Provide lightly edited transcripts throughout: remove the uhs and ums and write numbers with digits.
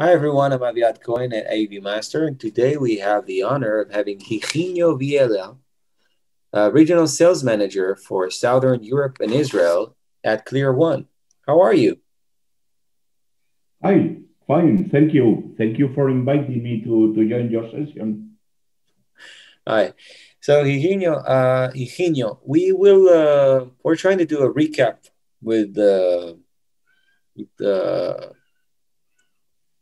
Hi everyone, I'm Aviat Coin at AV Master, and today we have the honor of having Higinio Viela, Regional Sales Manager for Southern Europe and Israel at Clear One. How are you? Hi, fine, thank you. Thank you for inviting me to join your session. Hi. So Higinio, we're trying to do a recap with the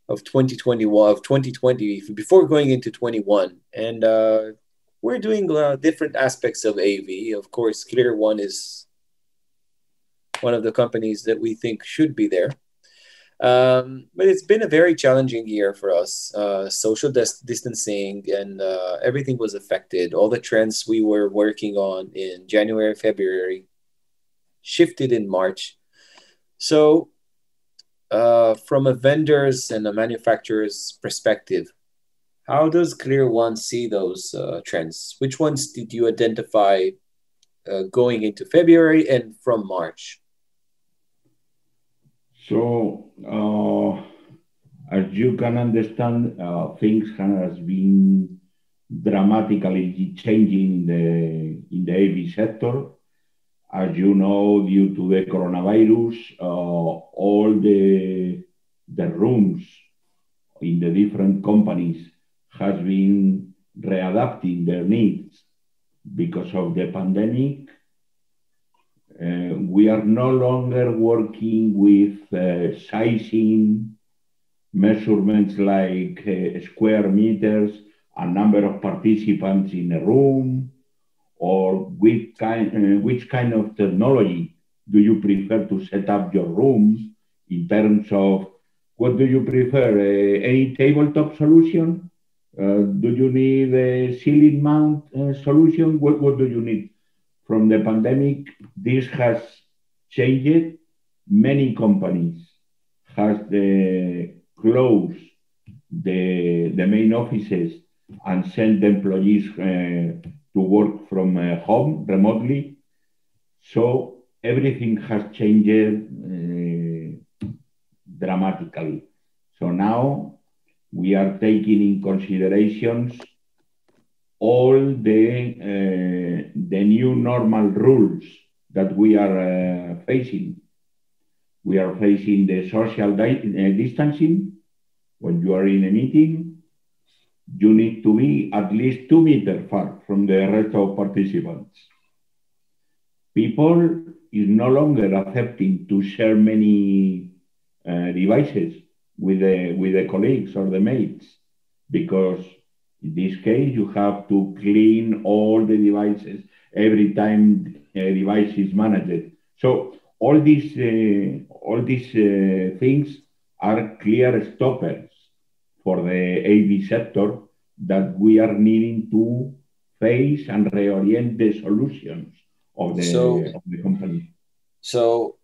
of 2021 of 2020 before going into 21, and we're doing different aspects of AV. Of course, Clear One is one of the companies that we think should be there. But it's been a very challenging year for us. Social distancing and everything was affected. All the trends we were working on in January, February shifted in March. So, from a vendor's and a manufacturer's perspective, how does Clear One see those trends? Which ones did you identify going into February and from March? So, as you can understand, things has been dramatically changing in the AV sector. As you know, due to the coronavirus, all the rooms in the different companies has been readapting their needs because of the pandemic. We are no longer working with sizing measurements like square meters, a number of participants in a room, or which kind of technology do you prefer to set up your rooms in terms of what do you prefer? Any tabletop solution? Do you need a ceiling mount solution? What do you need? From the pandemic, this has changed. Many companies has closed the main offices and sent employees to work from home remotely. So everything has changed dramatically. So now we are taking in considerations all the new normal rules that we are facing. We are facing the social distancing. When you are in a meeting, you need to be at least 2 meters far from the rest of participants. People is no longer accepting to share many devices with the colleagues or the mates because in this case you have to clean all the devices every time a device is managed. So all these things are clear stoppers for the AV sector that we are needing to face and reorient the solutions So, of the company. so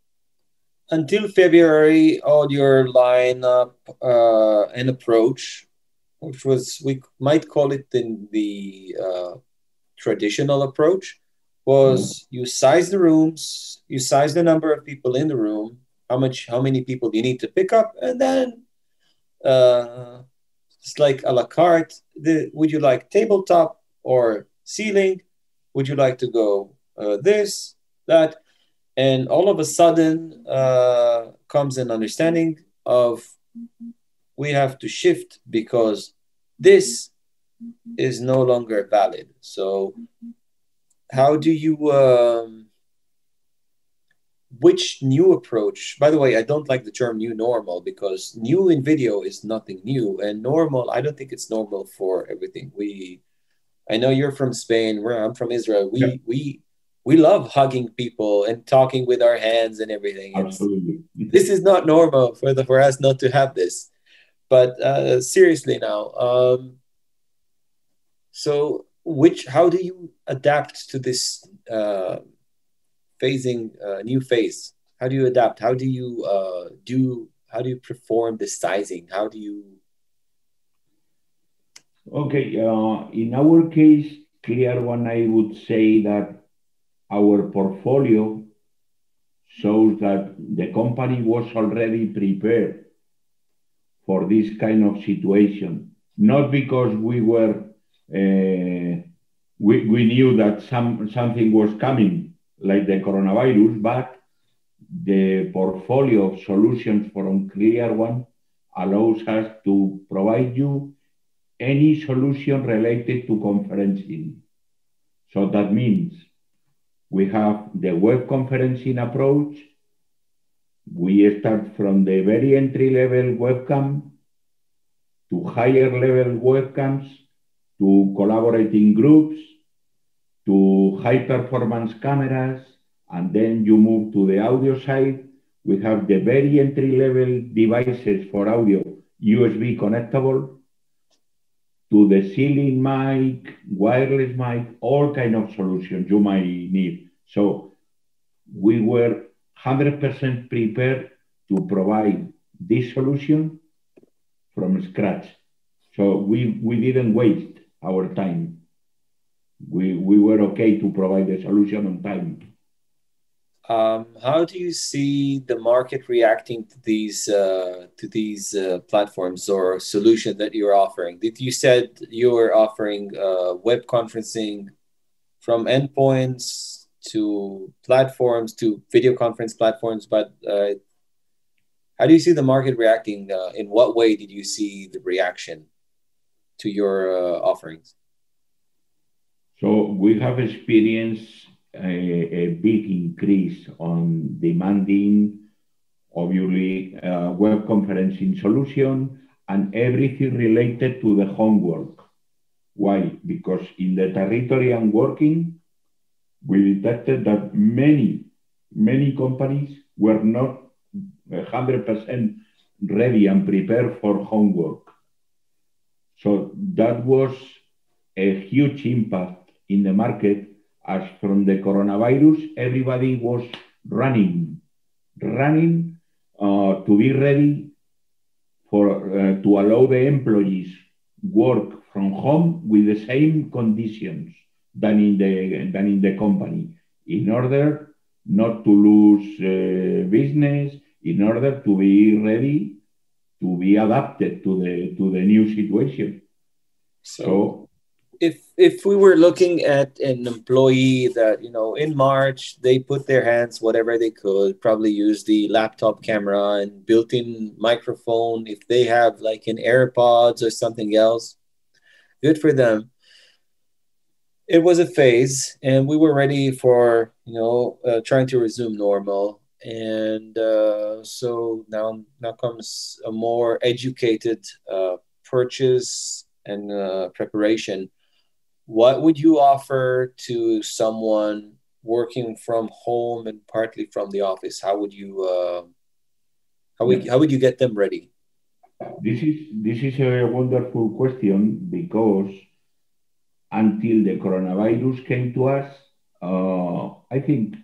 until February, all your lineup and approach, which was we might call it the traditional approach, Yeah. was you size the rooms, you size the number of people in the room, how many people you need to pick up, and then uh, it's like a la carte. Would you like tabletop or ceiling? Would you like to go this, that? And all of a sudden comes an understanding of we have to shift because this is no longer valid. So how do you which new approach, by the way, I don't like the term new normal because new in video is nothing new, and normal, I don't think it's normal for everything. I know you're from Spain, where I'm from Israel. Yeah, We love hugging people and talking with our hands and everything. It's absolutely. this is not normal for us not to have this. But seriously now, so which how do you adapt to this phasing new phase? How do you adapt? How do you perform the sizing? How do you Okay, in our case, clear one, I would say that our portfolio shows that the company was already prepared for this kind of situation. Not because we knew that something was coming, like the coronavirus, but the portfolio of solutions from Clear One allows us to provide you any solution related to conferencing. So that means we have the web conferencing approach. We start from the very entry level webcam to higher level webcams, to collaborating groups, to high performance cameras, and then you move to the audio side. We have the very entry level devices for audio, USB connectable, to the ceiling mic, wireless mic, all kind of solutions you might need. So we were 100% prepared to provide this solution from scratch. So we didn't waste our time. We were okay to provide the solution on time. How do you see the market reacting to these platforms or solutions that you're offering? Did you said you were offering web conferencing from endpoints to platforms to video conference platforms, but how do you see the market reacting? In what way did you see the reaction to your offerings? So we have experienced a big increase on demanding, obviously, web conferencing solution and everything related to the homework. Why? Because in the territory I'm working, we detected that many companies were not 100% ready and prepared for homework. So that was a huge impact in the market, as from the coronavirus, everybody was running to be ready to allow the employees work from home with the same conditions than in the company, in order not to lose business, in order to be ready to be adapted to the new situation. So if we were looking at an employee that, in March they put their hands whatever they could, probably use the laptop camera and built-in microphone, if they have like an AirPods or something else, good for them. It was a phase, and we were ready for trying to resume normal. And so now comes a more educated purchase and preparation. What would you offer to someone working from home and partly from the office? How would you Yeah. how would you get them ready? This is a wonderful question, because until the coronavirus came to us, I think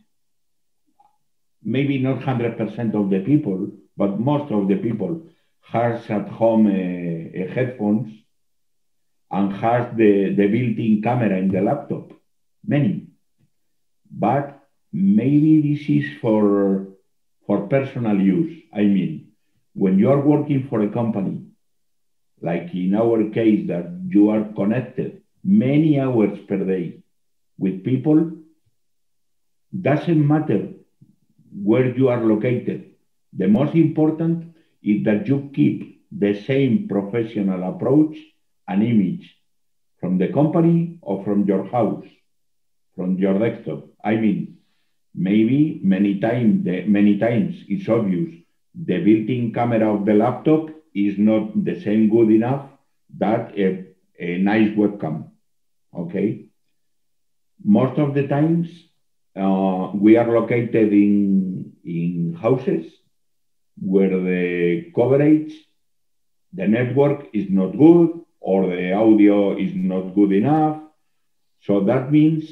maybe not 100% of the people, but most of the people has at home headphones and has the built-in camera in the laptop. Many. But maybe this is for personal use. I mean, when you are working for a company, like in our case, that you are connected many hours per day with people, doesn't matter where you are located. The most important is that you keep the same professional approach and image from the company or from your house, from your desktop. I mean, maybe many times it's obvious the built-in camera of the laptop is not the same good enough that a nice webcam. Okay. Most of the times we are located in houses where the coverage, the network is not good, or the audio is not good enough. So that means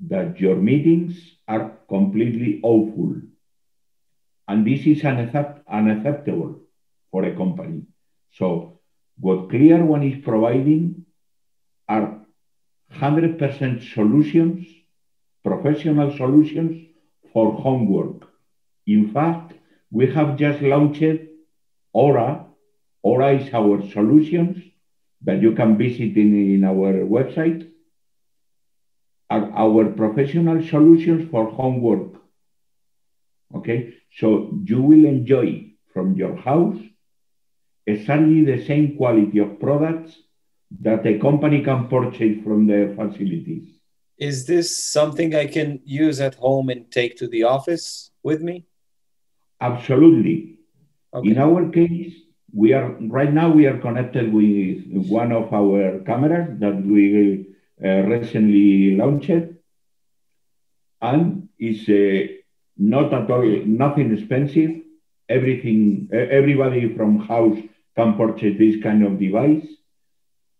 that your meetings are completely awful. And this is unacceptable for a company. So what Clear One is providing are 100% solutions, professional solutions for homework. In fact, we have just launched Aura, or is our solutions that you can visit in our website are our professional solutions for homework. Okay, so you will enjoy from your house exactly the same quality of products that a company can purchase from their facilities. Is this something I can use at home and take to the office with me? Absolutely. In Okay. our case, we are right now we are connected with one of our cameras that we recently launched, and it's not at all nothing expensive. Everybody from house can purchase this kind of device.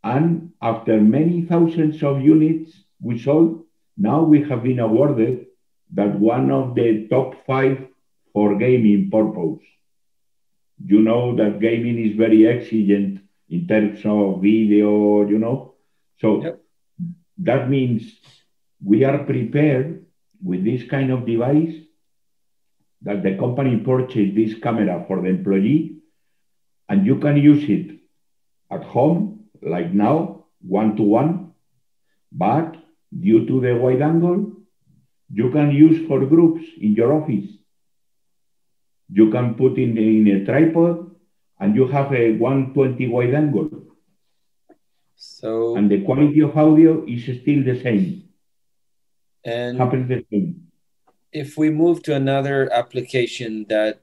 And after many thousands of units we sold, now we have been awarded that one of the top five for gaming purpose. You know that gaming is very exigent in terms of video, So Yep. that means we are prepared with this kind of device that the company purchased this camera for the employee, and you can use it at home, like now, one to one, but due to the wide angle, you can use for groups in your office. You can put in a tripod and you have a 120 wide angle, So, and the quality of audio is still the same, and happens the same. if we move to another application that,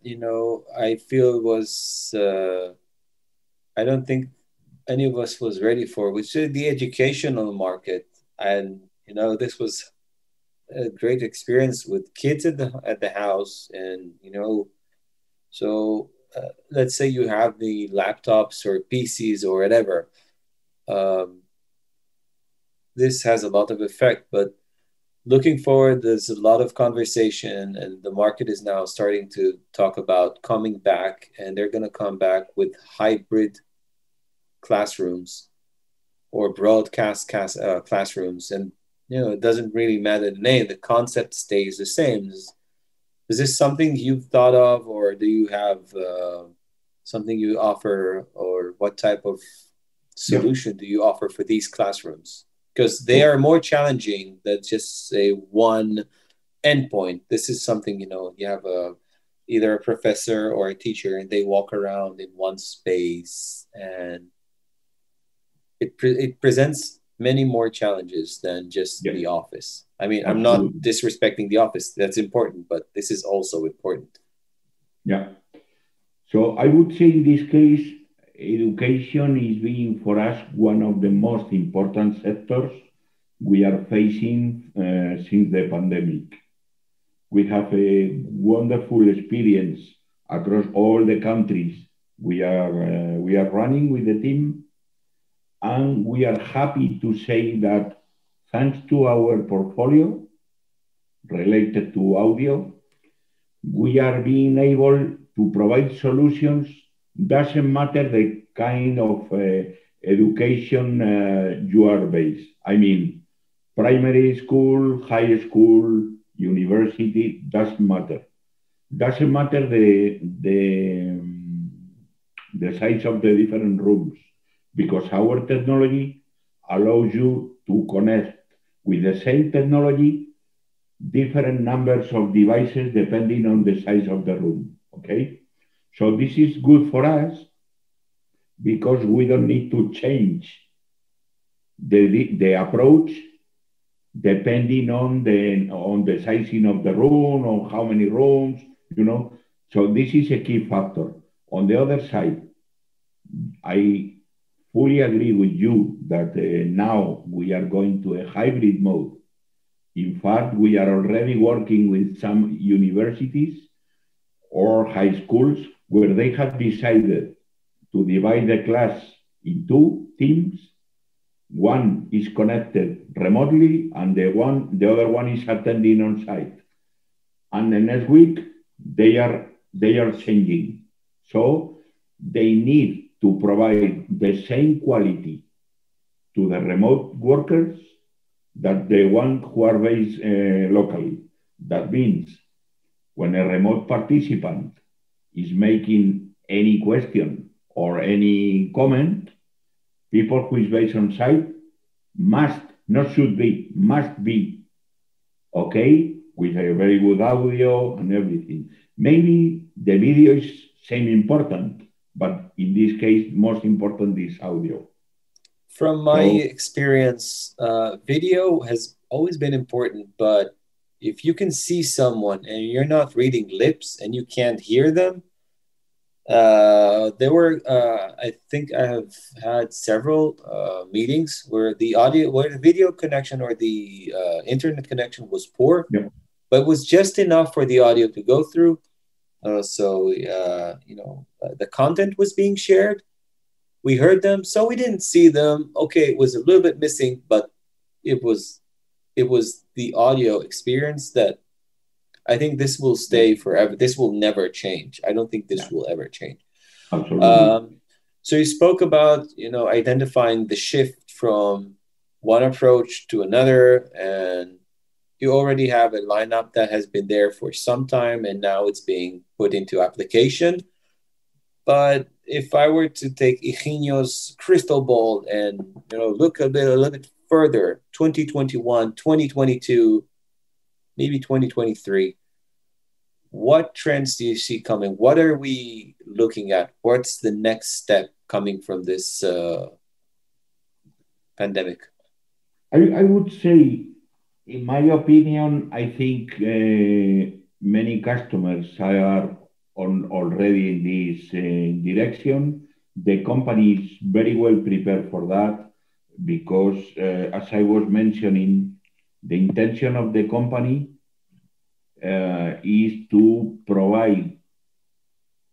I feel was, I don't think any of us was ready for, which is the educational market. And, this was a great experience with kids at the house. And, so let's say you have the laptops or PCs or whatever. Um, this has a lot of effect, but looking forward, there's a lot of conversation, and the market is now starting to talk about coming back, and they're going to come back with hybrid classrooms or classrooms. And, it doesn't really matter the name, the concept stays the same. Is this something you've thought of, or do you have something you offer, or what type of Yeah. solution do you offer for these classrooms? Because they So are more challenging than just say one endpoint. This is something, you have either a professor or a teacher, and they walk around in one space, and it presents many more challenges than just yes, the office. I mean, I'm not absolutely. disrespecting the office. That's important, but this is also important. Yeah. So I would say in this case, education is being for us one of the most important sectors we are facing since the pandemic. We have a wonderful experience across all the countries we are running with the team, and we are happy to say that thanks to our portfolio related to audio, we are being able to provide solutions. Doesn't matter the kind of education you are based. I mean, primary school, high school, university, doesn't matter. Doesn't matter the size of the different rooms, because our technology allows you to connect with the same technology different numbers of devices depending on the size of the room. Okay, so this is good for us because we don't need to change the approach depending on the sizing of the room or how many rooms, you know. So this is a key factor. On the other side, I fully agree with you that now we are going to a hybrid mode. In fact, we are already working with some universities or high schools where they have decided to divide the class in two teams. One is connected remotely, and the other one is attending on site. And the next week they are changing. So they need to provide the same quality to the remote workers that the ones who are based locally. That means when a remote participant is making any question or any comment, people who is based on site must, not should be, must be okay with a very good audio and everything. Maybe the video is same important, but in this case, most important is audio. From my So experience, video has always been important, but if you can see someone and you're not reading lips and you can't hear them, there were, I think I have had several meetings where where the video connection or the internet connection was poor, yeah, but it was just enough for the audio to go through. The content was being shared. We heard them, so we didn't see them. Okay, it was a little bit missing, but it was it was the audio experience that I think this will yeah, stay forever. This will never change. I don't think this yeah, will ever change. absolutely. Um, so you spoke about identifying the shift from one approach to another, and you already have a lineup that has been there for some time, and now it's being put into application. But if I were to take Higinio's crystal ball and look a little bit further, 2021, 2022, maybe 2023, what trends do you see coming? What are we looking at? What's the next step coming from this pandemic? I would say, in my opinion, I think many customers are already in this direction. The company is very well prepared for that because, as I was mentioning, the intention of the company is to provide,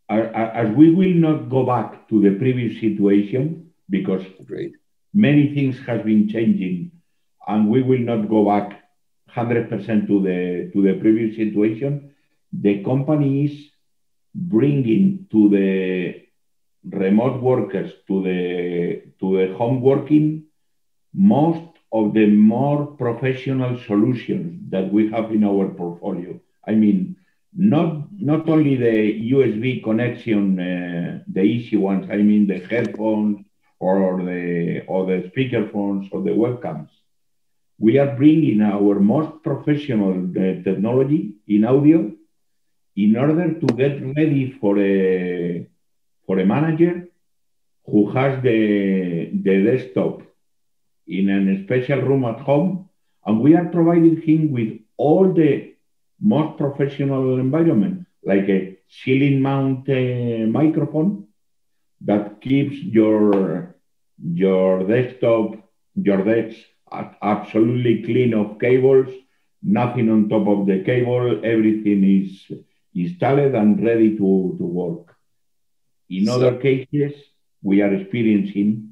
as we will not go back to the previous situation because Great. many things have been changing, and we will not go back 100% to the previous situation. The company is bringing to the remote workers to the home working most of the more professional solutions that we have in our portfolio. I mean, not only the USB connection, the easy ones. I mean the headphones or the speaker phones or the webcams. We are bringing our most professional technology in audio in order to get ready for a manager who has the desktop in a special room at home, and we are providing him with all the most professional environment, like a ceiling mount microphone that keeps your desktop, your desk absolutely clean of cables, nothing on top of the cable, everything is installed and ready to work. In other So cases, we are experiencing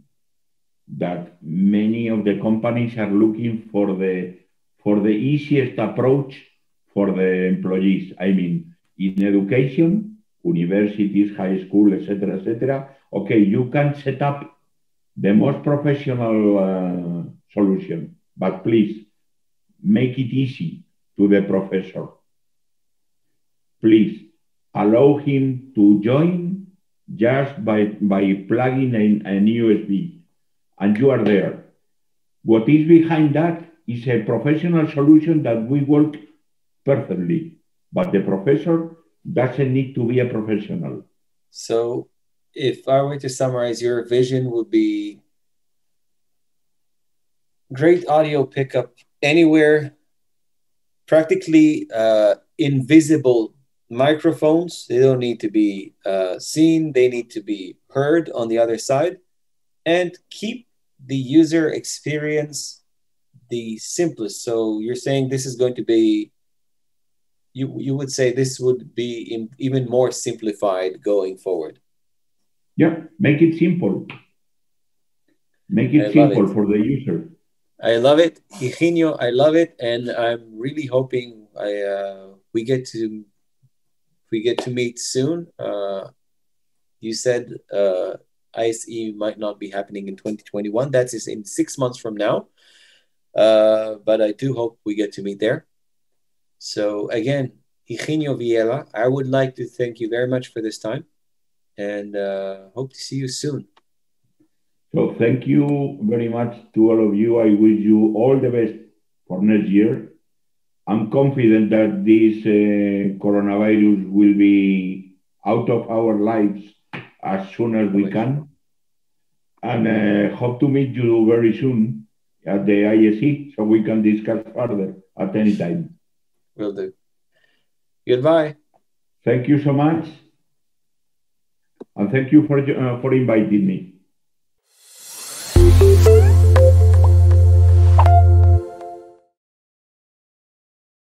that many of the companies are looking for the easiest approach for the employees. I mean, in education, universities, high school, etc., etc. Okay, you can set up the most professional solution, but please make it easy to the professor. Please allow him to join just by plugging in an USB, and you are there. What is behind that is a professional solution that we work perfectly, but the professor doesn't need to be a professional. so if I were to summarize, your vision would be great audio pickup anywhere, practically invisible microphones. They don't need to be seen, they need to be heard on the other side, and keep the user experience the simplest. So you're saying this is going to be, you would say this would be even more simplified going forward. Yeah, make it simple. Make I it love it. simple for the user. I love it, Higinio. I love it, and I'm really hoping we get to meet soon. You said ISE might not be happening in 2021. That is in 6 months from now. But I do hope we get to meet there. So again, Higinio Viela, I would like to thank you very much for this time. and hope to see you soon. So thank you very much to all of you. I wish you all the best for next year. I'm confident that this coronavirus will be out of our lives as soon as Oh we my God, can, and hope to meet you very soon at the ISE so we can discuss further at any time. will do. Goodbye. Thank you so much, and thank you for inviting me.